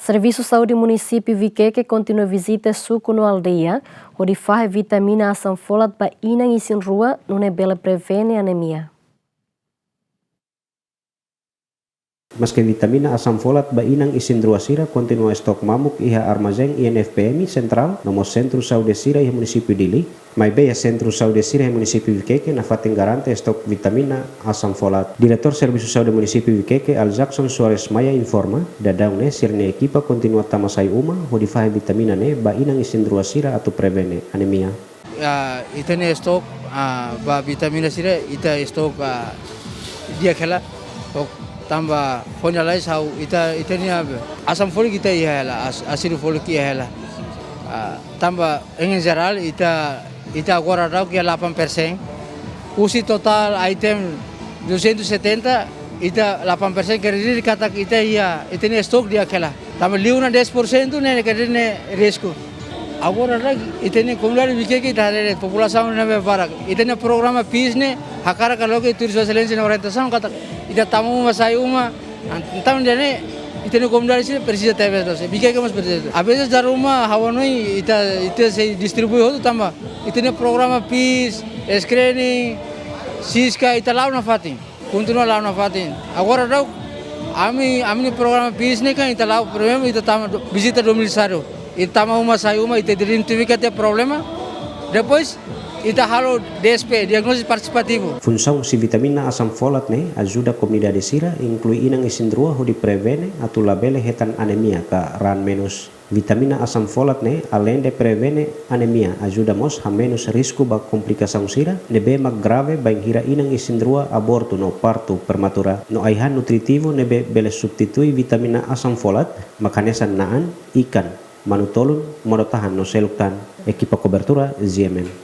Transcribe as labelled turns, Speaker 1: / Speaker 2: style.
Speaker 1: Serviço Saúde Município Viqueque continua visita suco no aldeia, onde faz vitamina A sanfolat para inang isin rua, não bela prevene anemia.
Speaker 2: Meski vitamina asam folat ba inang isin drua sira continua stok mamuk iha armazém INFPM Central nomor Centro Saúde Sira iha município Dili, mai beia Centro Saúde Sira iha município Viqueque na fatin garante stok vitamina asam folat. Diretor Serviço Saúde Município Viqueque Al Jackson Suarez Maya informa, dadau ne sirne ekipa continua tamasai uma hodi fahe vitamina ne ba inang isin drua sira atau prevene anemia.
Speaker 3: Ita ne stok ba vitamina sira ita stok dia kala tambah fonya lain sau ita ni asam folik kita ihala asid folik ihala tambah en geral ita agora rau que 8%, usi total item 270 ita 8% que diri kata ita ni stok dia kala tambah liuna 10% ne que ne risco agora lagi ita ni comunidade Viqueque ita ada população na barak ita ni programa PIS ne hakara kalau ke turismo excelência na orientação kata ita tamu masai uma então dia ne ita ni comunidade sini precisa ter doce Viqueque mas precisa a vezes da rumah hawanoi ita se distribui hotu tambah ita ni programa PIS screening siska ita lau na fatin continua lau na fatin agora dau ami ni programa PIS ne kan ita lau primeiro ita tamu visita domiciliário ita mau masai uma ita identifica te problema depois ita halo DSP, diagnosis participativo.
Speaker 2: Função si vitamina asam folat ne ajuda comunidade sira inclui inang isin drua hodi prevene atau labele hetan anemia ka ran menos. Vitamina asam folat ne além de prevene anemia ajuda mos a menos risco ba complicação sira nebe mag grave ba hira inang isin drua aborto no parto prematura. No aihan nutritivo nebe bele substitui vitamina asam folat makanesan naan ikan manutolun modotahan no seluktan ekipa cobertura ZMN.